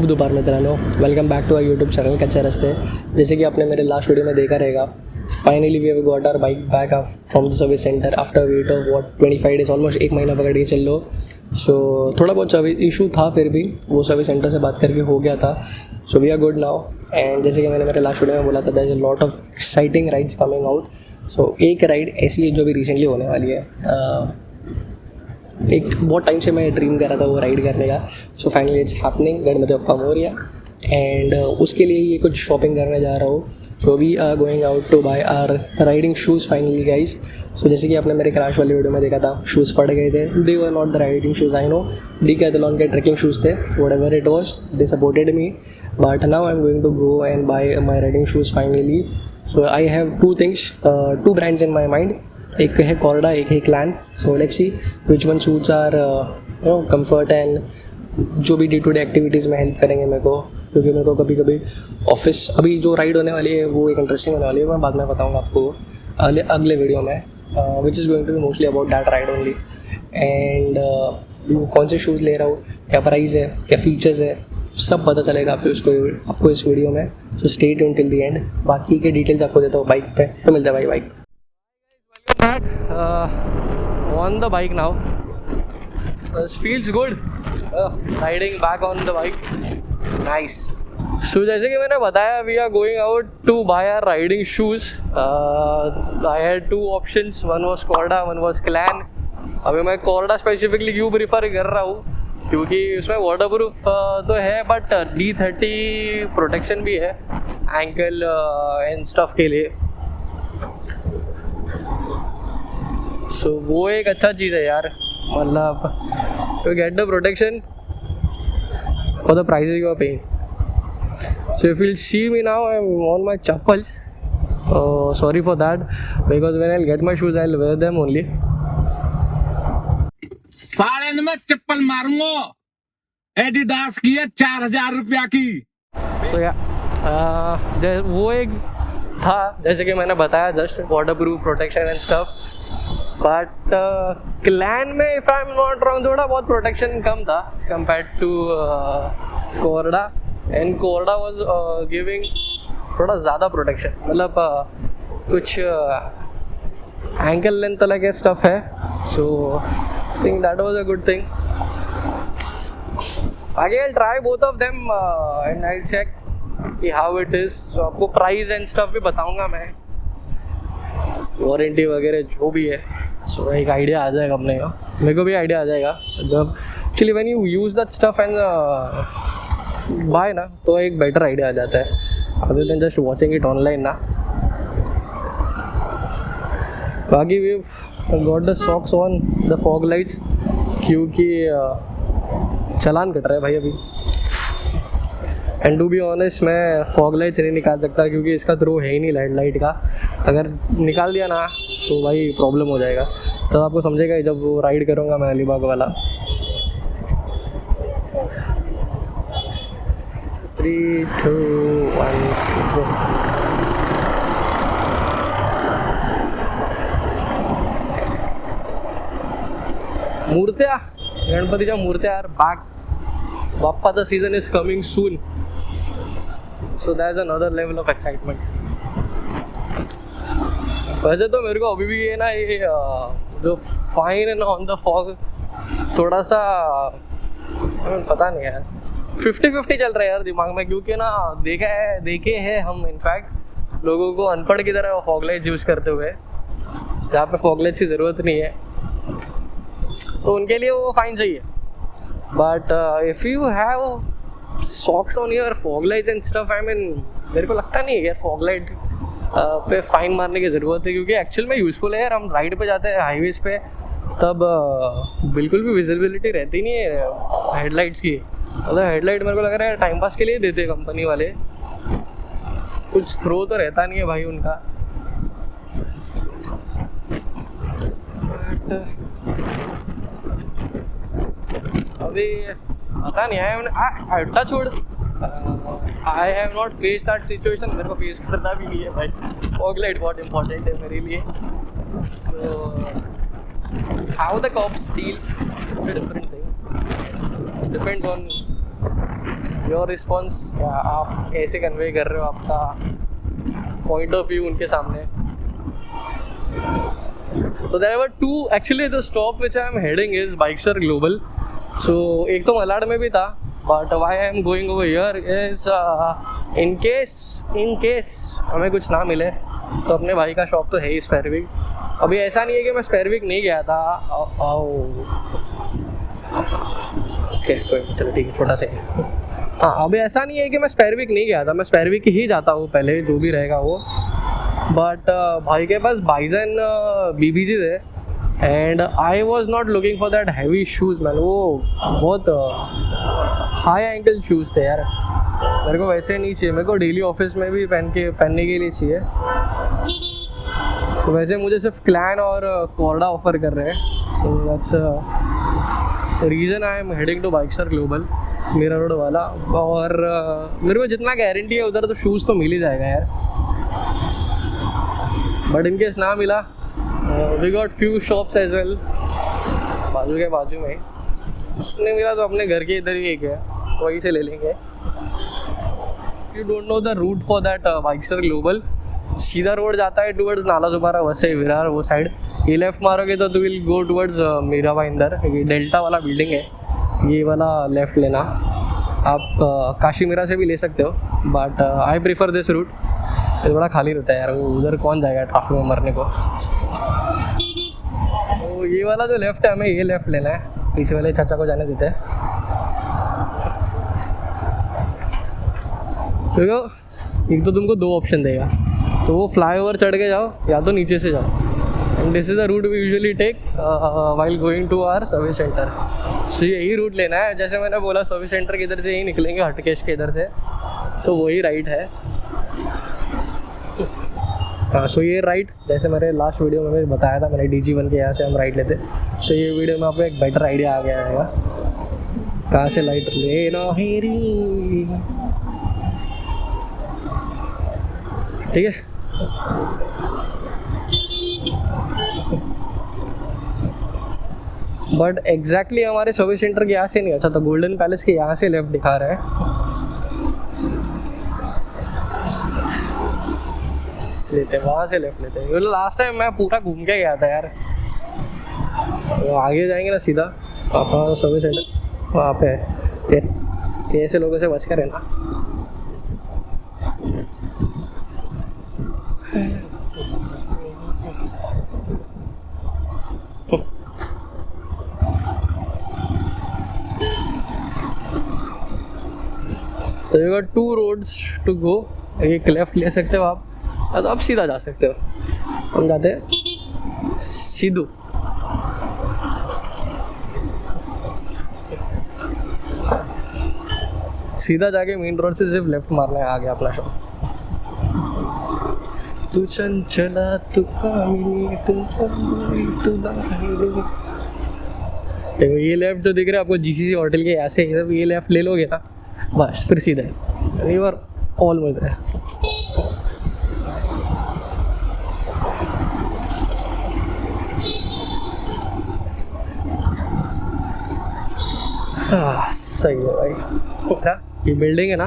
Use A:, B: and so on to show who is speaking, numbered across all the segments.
A: शुभ दोपहर मित्रांनो, welcome back to our YouTube channel Kachche Raste. जैसे कि आपने मेरे लास्ट वीडियो में देखा रहेगा, finally we have got our bike back from the service centre after wait of what 25 days, almost एक महीना पकड़ के चल लो। सो थोड़ा बहुत सर्विस इशू था, फिर भी वो सर्विस सेंटर से बात करके हो गया था। So we are good now. And जैसे कि मैंने मेरे लास्ट वीडियो में बोला था, there is a lot of exciting rides coming out. So एक राइड ऐसी है जो अभी रिसेंटली होने वाली है। एक बहुत टाइम से मैं ड्रीम कर रहा था वो राइड करने का। So finally it's happening, Ganpati Bappa Morya. And उसके लिए ये कुछ शॉपिंग करने जा रहा हूँ। So we are going out to buy our riding shoes finally guys. So जैसे कि आपने मेरे क्रैश वाली वीडियो में देखा था, शूज़ पड़ गए थे। They were not the riding shoes, I know, Decathlon के ट्रैकिंग शूज़ थे। Whatever it was, they supported me, but now I am going to go and buy my riding shoes finally. So I have two things, two brands in my mind. एक है Korda, एक है Klan. So let's see which one suits our comfort and जो भी day to day activities में help करेंगे मेरे को। क्योंकि मेरे को कभी कभी ऑफिस, अभी जो राइड होने वाली है वो एक इंटरेस्टिंग होने वाली है, मैं बाद में बताऊंगा आपको अगले वीडियो में, which is going to be mostly about that ride only. And कौन से शूज़ ले रहा हूँ, क्या प्राइस है, क्या फीचर्स है, सब पता चलेगा आपको इस वीडियो में। So stay tuned till the end. बाकी के डिटेल्स आपको देता हूँ बाइक पे, तो मिलता है भाई bike. On the bike now. This feels good. Riding back on the bike. Nice. So जैसे कि मैंने बताया, we are going out to buy our riding shoes. I had two options. One was Corda, one was Clan. अभी मैं Corda specifically क्यों prefer कर रहा हूँ, क्योंकि उसमें वाटरप्रूफ तो है, बट D30 प्रोटेक्शन भी है एंकल एंड स्टफ के लिए। सो वो एक अच्छा चीज़ है यार, मतलब you get the protection for the prices you are paying. So if you see me now, I am on my chappals. Sorry for that, because when I get my shoes I will wear them only.
B: साले में चप्पल मारूंगा, Adidas की है 4000 रुपया की।
A: तो यार वो एक था, जैसे कि मैंने बताया, just waterproof protection and stuff. But Klan में if I am not wrong थोड़ा बहुत प्रोटेक्शन कम था compared to Korda. And Korda was giving थोड़ा ज़्यादा प्रोटेक्शन, मतलब कुछ एंकल लेंथ तक के स्टफ है। So I think that was a good thing. आगे I try both of them and I check कि हाउ इट इज़। सो आपको प्राइस एंड स्टफ भी बताऊंगा मैं, वारंटी वगैरह जो भी है। सो एक आइडिया आ जाएगा अपने का, मेरे को भी आइडिया आ जाएगा जब actually when you use that stuff and buy ना, तो एक बेटर आइडिया आ जाता है other than just watching it online ना। बाकी we got the socks on the fog lights, क्योंकि चलान कट रहा है भाई अभी। एंड टू बी ऑनेस्ट, मैं फॉग लाइट्स नहीं निकाल सकता क्योंकि इसका थ्रो है ही नहीं लाइट का। अगर निकाल दिया ना तो भाई प्रॉब्लम हो जाएगा। तो आपको समझेगा जब वो राइड करूँगा मैं अलीबाग वाला। 3, 2, 1 go। मूर्त्या, गणपतीच्या मूर्त्या यार बॅक। बाप्पाचा season is coming soon, so that is another level of excitement. वैसे तो मेरे को अभी भी ये ना, ये जो फाइन है ना ऑन द फॉग, थोड़ा सा पता नहीं यार, 50-50 चल रहा है यार दिमाग में। क्योंकि ना देखे हैं हम इनफैक्ट लोगों को अनपढ़ की तरह फॉग लाइट्स यूज़ करते हुए, जहाँ पे फॉग लाइट्स की ज़रूरत नहीं है, तो उनके लिए वो फाइन चाहिए। But if you have socks on your fog light and stuff, I mean मेरे को लगता नहीं है यार फॉग लाइट पे फाइन मारने की ज़रूरत है, क्योंकि एक्चुअल में यूज़फुल है यार। हम राइड पे जाते हैं हाईवेज़ पे, तब बिल्कुल भी विजिबिलिटी रहती नहीं है हेडलाइट्स की। मतलब हेडलाइट मेरे को लग रहा है टाइम पास के लिए देते हैं कंपनी वाले, कुछ थ्रो तो रहता नहीं है भाई उनका। अभी पता नहीं है, touch wood, I have not face that situation. मेरे को फेस करना भी नहीं है भाई। फॉग लाइट बहुत इंपॉर्टेंट है मेरे लिए। सो how the cops deal, it's a different thing. It depends on your response, आप कैसे कन्वे कर रहे हो आपका पॉइंट ऑफ व्यू उनके सामने. So there were two, actually the stop which I am heading is Bikester Global. So एक तो मलाड में भी था, but why I am going over here is in case हमें कुछ ना मिले तो अपने भाई का शॉप तो है ही स्पेयरविक. अभी ऐसा नहीं है कि मैं स्पेयरविक नहीं गया था. ओके कोई चलो ठीक है, छोटा सा. हाँ अभी ऐसा नहीं है कि मैं स्पेयरविक नहीं गया था, मैं स्पेयरविक ही जाता हूँ पहले, जो भी रहेगा वो. बट भाई के पास बाइजन BBG थे and I was not looking for that heavy shoes man. वो बहुत हाई एंकल शूज़ थे यार, मेरे को वैसे नहीं चाहिए. मेरे को डेली ऑफिस में भी पहनने के लिए चाहिए. तो वैसे मुझे सिर्फ क्लैन और कॉर्डा ऑफर कर रहे हैं. So that's reason I am heading to Bikester global, मेरा रोड वाला. और मेरे को जितना गारंटी है उधर तो शूज़ तो मिल ही जाएगा यार. बट इन केस ना मिला, we got few shops as well बाजू में. नहीं मिला तो अपने घर के इधर ही एक है, वहीं से ले लेंगे. You don't know the route for that Bikester global. सीधा रोड जाता है टुवर्ड्स नाला सुपारा, वैसे विरार वो साइड. ये लेफ्ट मारोगे तो will go towards Mira Bhayandar. ये डेल्टा वाला बिल्डिंग है, ये वाला लेफ्ट लेना. आप काशी मीरा से भी ले सकते हो, but I prefer this route. ये थोड़ा खाली रहता है यार, वो उधर कौन जाएगा ट्रैफिक में मरने को. तो ये वाला जो लेफ्ट है, हमें ये लेफ्ट लेना है. पीछे वाले चाचा को जाने देते हैं. देखो एक तो तुमको दो ऑप्शन देगा, तो वो फ्लाईओवर चढ़ के जाओ या तो नीचे से जाओ. And this is the route we usually take while going to our service centre. सो यही रूट लेना है. जैसे मैंने बोला सर्विस सेंटर के इधर से ही निकलेंगे, हटकेश के इधर से. सो वही राइट है. हाँ सो ये राइट, जैसे मेरे लास्ट वीडियो में मैंने बताया था, मैंने DG1 के यहाँ से हम राइट लेते. सो ये वीडियो में आपको एक बेटर आइडिया आ गया रहेगा कहाँ से लाइट लेना है. ठीक है. बट एग्जैक्टली हमारे सर्विस सेंटर के यहाँ से नहीं, अच्छा तो गोल्डन पैलेस के यहाँ से लेफ्ट दिखा रहा है. लेते हैं वहाँ से लेफ्ट लेते हैं. लास्ट टाइम मैं पूरा घूम के गया था यार. तो आगे जाएंगे ना सीधा आपका सर्विस सेंटर वहाँ पे है. ऐसे लोगों से बच कर रहना. तो you got 2 roads to go. एक लेफ्ट ले सकते हो आप, तो आप सीधा जा सकते हो. हम जाते हैं सीधू. सीधा जाके मेन रोड से सिर्फ लेफ्ट मारना है, आ गया अपना शॉप. तू चंचला तू कामिनी तू दाहिनी. देखो ये लेफ्ट जो दिख रहा है आपको GCC होटल के यहाँ से, ये लेफ्ट ले लोगे ना बस फिर सीधा है. You are almost there. सही है भाई. ये बिल्डिंग है ना,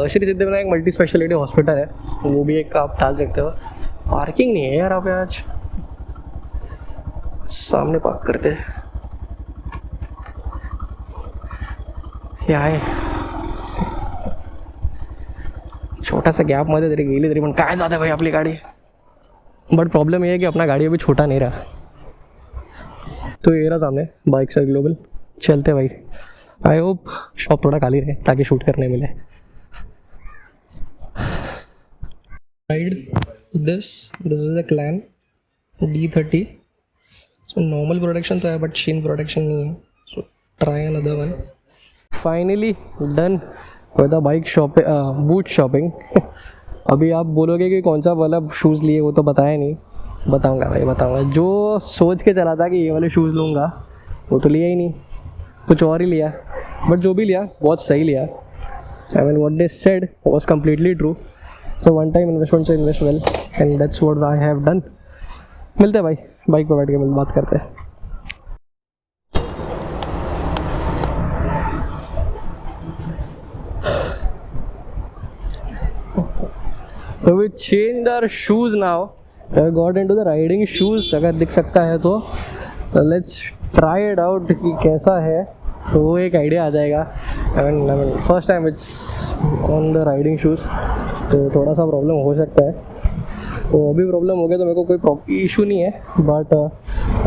A: Shri Siddhivinayak multi speciality hospital है, वो भी एक आप डाल सकते हो. पार्किंग नहीं है यार आप आज. सामने पार्क करते हैं. क्या है छोटा सा गॅप मध्ये तरी गेली तरी पण काय जाते भाई आपली गाडी. बट प्रॉब्लम ये है कि अपना गाड़ी अभी छोटा नहीं रहा. तो ये रहा सामने बाइकस्टर ग्लोबल. चलते भाई. आई होप शॉप थोड़ा खाली रहे ताकि शूट करने मिले. This is the clan D30. So normal production तो है बट शीन प्रोडक्शन नहीं है. So try another one. Finally done with the bike shop boot shopping. अभी आप बोलोगे कि कौन सा वाला शूज़ लिए, वो तो बताया नहीं. बताऊंगा भाई बताऊंगा. जो सोच के चला था कि ये वाले शूज़ लूँगा वो तो लिया ही नहीं, कुछ और ही लिया. बट जो भी लिया बहुत सही लिया. I mean what they said was completely true. So one time investment से invest well and that's what I have done. मिलते हैं भाई, बाइक पे बैठ के बात करते हैं. So we changed our shoes now. I got into the riding shoes. अगर दिख सकता है तो let's try it out कि कैसा है. So वो एक आइडिया आ जाएगा. I mean first time it's on the riding shoes. तो थोड़ा सा प्रॉब्लम हो सकता है. तो अभी प्रॉब्लम हो गया तो मेरे को कोई इशू नहीं है. बट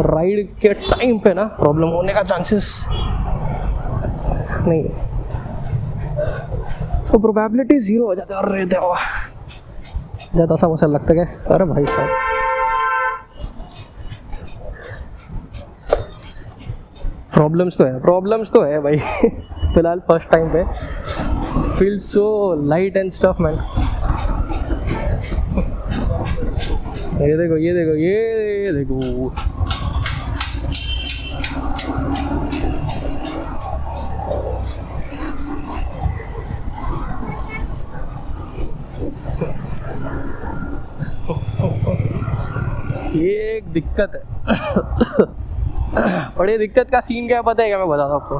A: राइड के टाइम पे ना प्रॉब्लम होने का चांसेस नहीं है. तो प्रोबेबिलिटी ज़ीरो हो जाता है. और रहते हो जाता सा वैसा लगता है. अरे भाई साहब प्रॉब्लम्स तो है भाई. फिलहाल फर्स्ट टाइम पे feel so light and stuff man. ये देखो ये एक दिक्कत है. और ये दिक्कत का सीन क्या पता है क्या, मैं बताता हूँ आपको.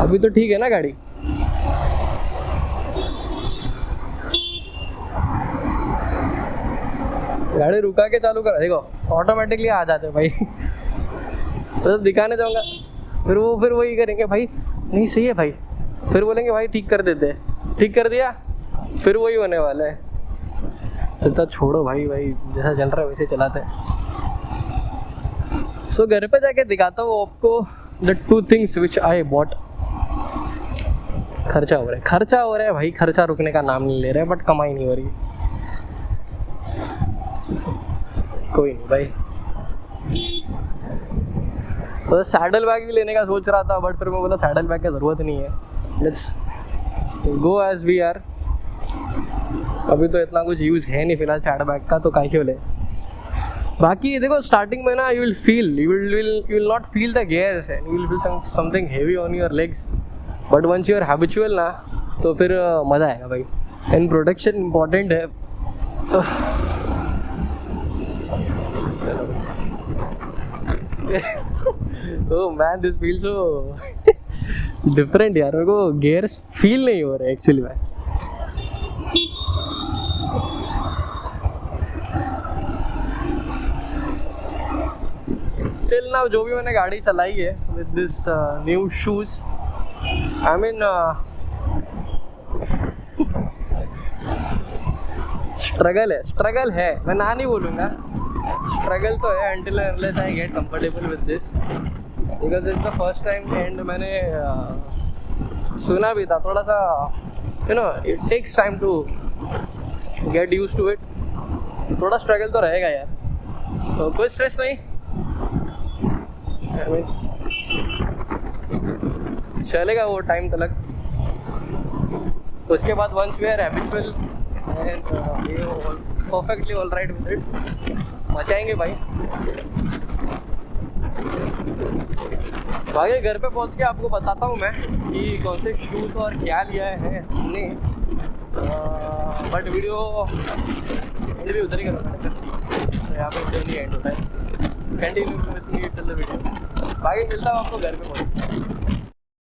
A: अभी तो ठीक है ना गाड़ी. गाड़ी रुका के चालू कर देखो ऑटोमेटिकली आ जाते हैं भाई. तो दिखाने जाऊँगा फिर वही करेंगे भाई. नहीं सही है भाई. फिर बोलेंगे भाई ठीक कर देते हैं. ठीक कर दिया फिर वही होने वाला है. तो छोड़ो भाई जैसा चल रहा है वैसे चलाते हैं. सो घर पे जाके दिखाता हूँ आपको the 2 things which I bought. खर्चा हो रहा है भाई. खर्चा रुकने का नाम नहीं ले रहा है बट कमाई नहीं हो रही. कोई नहीं भाई. तो सैडल बैग भी लेने का सोच रहा था बट फिर मैं बोला सैडल बैग की ज़रूरत नहीं है. Let's go as we are. अभी तो इतना कुछ यूज़ है नहीं फिलहाल सैडल बैग का, तो काहे क्यों ले. बाकी देखो स्टार्टिंग में ना you will not feel the gears and you will feel something heavy on your legs. But once you are habitual ना तो फिर मज़ा आएगा भाई. एंड प्रोटेक्शन इम्पॉर्टेंट है. Oh man, this feels so different यार. मेरे को गियर्स फील नहीं हो रहे एक्चुअली में. टिल नाउ जो भी मैंने गाड़ी चलाई है with this new shoes, I mean struggle है. मैं ना नहीं बोलूँगा. स्ट्रगल तो है until and unless I get comfortable with this because it's the first time. And मैंने सुना भी था थोड़ा सा it takes time to get used to it. थोड़ा स्ट्रगल तो रहेगा यार. तो कोई स्ट्रेस नहीं. I mean, चलेगा वो टाइम तक. उसके बाद once we are habitual and we are perfectly all right with it, मचाएंगे भाई. भाई घर पे पहुंच के आपको बताता हूँ मैं कि कौन से शूज़ और क्या लिया है हमने. बट वीडियो एंड भी उधर ही करूँगा. तो यहाँ पे वीडियो नहीं एंड होता है. Continue with me till the video. बाकी मिलता हूँ आपको घर पे पहुँच.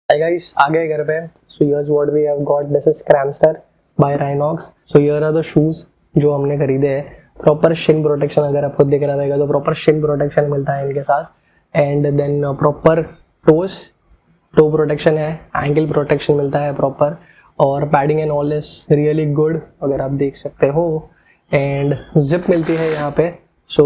A: हाय गाइस, आ गए घर पे. So here's what we have got. This is Cramster by Rynox. So here are the shoes जो हमने खरीदे हैं. प्रॉपर शिन प्रोटेक्शन, अगर आपको दिख रहा रहेगा तो प्रॉपर शिन प्रोटेक्शन मिलता है इनके साथ. And then proper toe protection है. एंकल प्रोटेक्शन मिलता है प्रॉपर. और padding and all is really good, अगर आप देख सकते हो. एंड जिप मिलती है यहाँ पे. So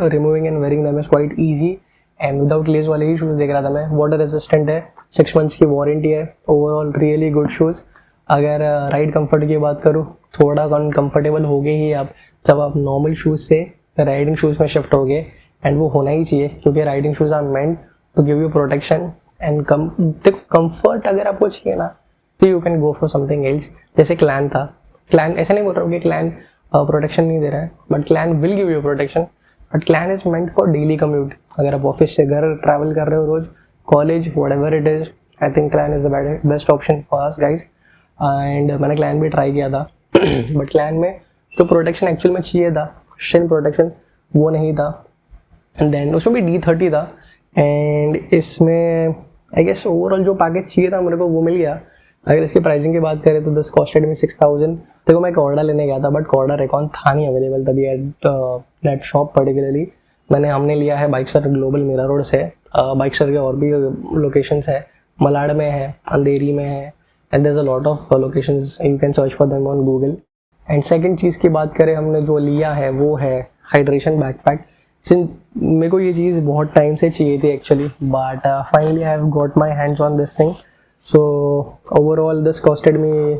A: removing and wearing them is quite easy. And without lace वाले ही शूज़ देख रहा था मैं. वाटर रेजिस्टेंट है. 6 months की वारंटी है. Overall really good shoes. अगर राइड कंफर्ट की बात करूँ, थोड़ा कंफर्टेबल हो गए ही आप जब आप नॉर्मल शूज़ से राइडिंग शूज़ में शिफ्ट हो गए. एंड वो होना ही चाहिए क्योंकि riding shoes are meant to give you protection and comfort. अगर आपको चाहिए ना तो you can go for something else. जैसे क्लैन था. क्लैन ऐसे नहीं बोल रहा हूँ कि क्लैन प्रोटेक्शन नहीं दे रहा है, but Klan will give you protection. But Klan is meant for daily commute. अगर आप ऑफिस से घर ट्रैवल कर रहे हो रोज, college, whatever it is, I think Klan is the best option for us guys. And मैंने क्लैन भी ट्राई किया था. बट क्लैन में जो प्रोटेक्शन एक्चुअल में चाहिए था, शिन प्रोटेक्शन, वो नहीं था. एंड देन उसमें भी D30 था. एंड इसमें आई गेस ओवरऑल जो पैकेज चाहिए था मेरे को वो मिल गया. अगर इसकी प्राइसिंग की बात करें तो दिस कॉस्टेड में 6000। देखो मैं कॉर्डा लेने गया था बट कॉर्डा रेकॉन था नहीं अवेलेबल तभी एट दैट शॉप पर्टिकुलरली। हमने लिया है बाइक्सर ग्लोबल मीरा रोड से। बाइक्सर के और भी लोकेशंस है, मलाड में है, अंधेरी में है, and there is a lot of locations, you can search for them on Google. And second चीज़ की बात करें हमने जो लिया है वो है हाइड्रेशन बैकपैक। सिंस मेरे को ये चीज़ बहुत टाइम से चाहिए थी actually, but finally I have got my hands on this thing. So overall this costed me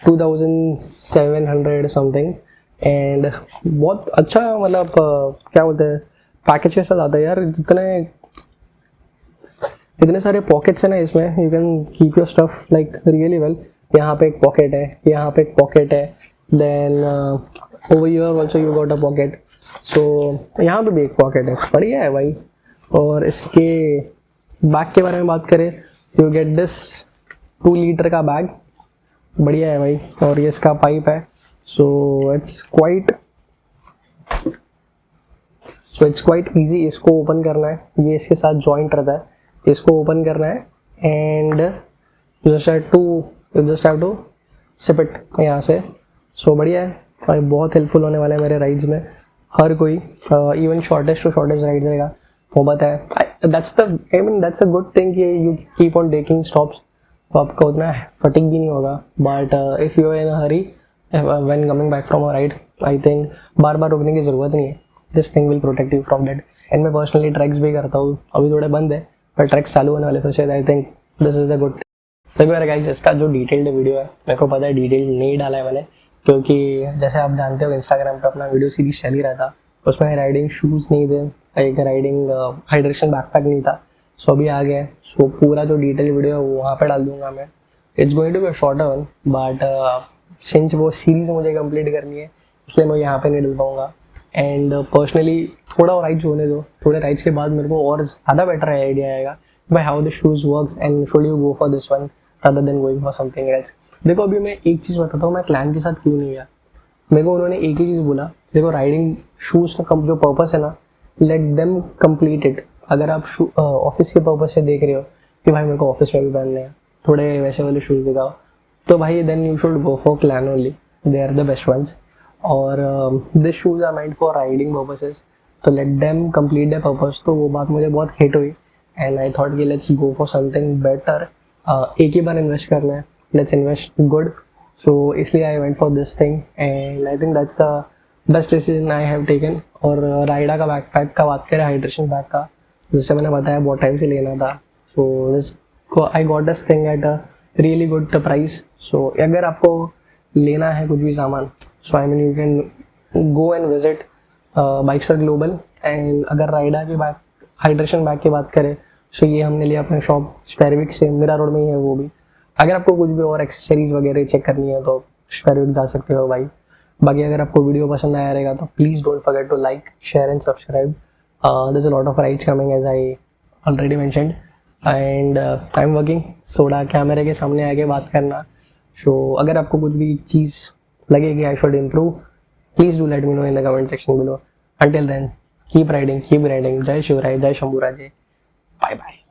A: 2700 something. And बहुत अच्छा मतलब क्या बोलते हैं पैकेज के साथ आता है यार। इतने सारे पॉकेट्स हैं ना इसमें, you can keep your stuff like really well. यहाँ पे एक पॉकेट है, यहाँ पे एक पॉकेट है, then over here also you got a pocket. So यहाँ पे भी एक पॉकेट है, बढ़िया है भाई। और इसके बैग के बारे में बात करें, यू गेट दिस 2 लीटर का बैग, बढ़िया है भाई। और ये इसका पाइप है, सो इट्स क्वाइट ईजी इसको ओपन करना है। ये इसके साथ जॉइंट रहता है, इसको ओपन करना है and just have to sip it यहाँ से। सो बढ़िया है भाई, बहुत हेल्पफुल होने वाला है मेरे राइड्स में। हर कोई even shortest to shortest ride रहेगा वो पता है। दैट्स अ गुड थिंग कि you keep on taking stops, तो आपका उतना फटिक भी नहीं होगा। But if you are in a hurry when coming back from a ride, I think बार बार रुकने की ज़रूरत नहीं है। This thing will protect you from that. And मैं पर्सनली ट्रैक्स भी करता हूँ, अभी थोड़े बंद है पर ट्रैक्स चालू होने वाले फिर शायद। I think this is a good. देखो यार गाइस, इसका जो डिटेल्ड वीडियो है मेरे को पता है डिटेल्ड नहीं डाला है मैंने, क्योंकि जैसे आप जानते हो इंस्टाग्राम पे अपना वीडियो सीरीज चल ही रहा था, उसमें राइडिंग शूज़ नहीं थे, एक राइडिंग हाइड्रेशन बैकपैक नहीं था। सो अभी आ गया, सो पूरा जो डिटेल वीडियो है वो वहाँ पे डाल दूंगा मैं। It's going to be a shorter one, but since वो सीरीज़ मुझे कंप्लीट करनी है इसलिए मैं यहाँ पे नहीं डल पाऊँगा। एंड पर्सनली थोड़ा और राइड्स होने दो, थोड़े राइड्स के बाद मेरे को और ज़्यादा बेटर आइडिया आएगा भाई how the shoes works and should you go for this one rather than going for something else। देखो अभी मैं एक चीज़ बताता हूँ, मैं क्लैन के साथ क्यों नहीं गया। मेरे को उन्होंने एक ही चीज़ बोला, देखो राइडिंग शूज़ का जो पर्पस है ना, लेट देम कंप्लीट इट। अगर आप ऑफिस के पर्पस से देख रहे हो कि भाई मेरे को ऑफिस में भी पहनने हैं, थोड़े वैसे वाले शूज़ दिखाओ, तो भाई then you should go for Klan only, they are the best ones. और this shoes are meant for riding purposes, तो let them complete the purpose. तो वो बात मुझे बहुत हिट हुई एंड आई थॉट कि let's go for something better. एक ही बार इन्वेस्ट करना है, लेट्स इन्वेस्ट गुड। सो इसलिए I went for this thing and I think that's the best decision I have taken. और राइडा का बैकपैक का बात करें, हाइड्रेशन बैग का, जिससे मैंने बताया बहुत टाइम से लेना था, so this I got this thing at a really good price. So अगर आपको लेना है कुछ भी सामान, so I mean you can go and visit Bikester global. And अगर राइडा की बैग हाइड्रेशन बैग की बात करें, सो ये हमने लिया अपने शॉप स्पेरविक से, मीरा रोड में ही है वो भी। अगर आपको कुछ भी और एक्सेसरीज वगैरह चेक करनी है तो स्पेरविक जा सकते हो भाई। बाकी अगर आपको वीडियो पसंद आया रहेगा तो please don't forget to like, share and subscribe. There is a lot of rides coming as I already mentioned and I am working थोड़ा कैमरे के सामने आके बात करना। सो अगर आपको कुछ भी चीज़ लगे कि I should improve, please do let me know in the comment section below. Until then keep riding, keep riding. जय शिवराय, जय शंभूराजे, बाय बाय।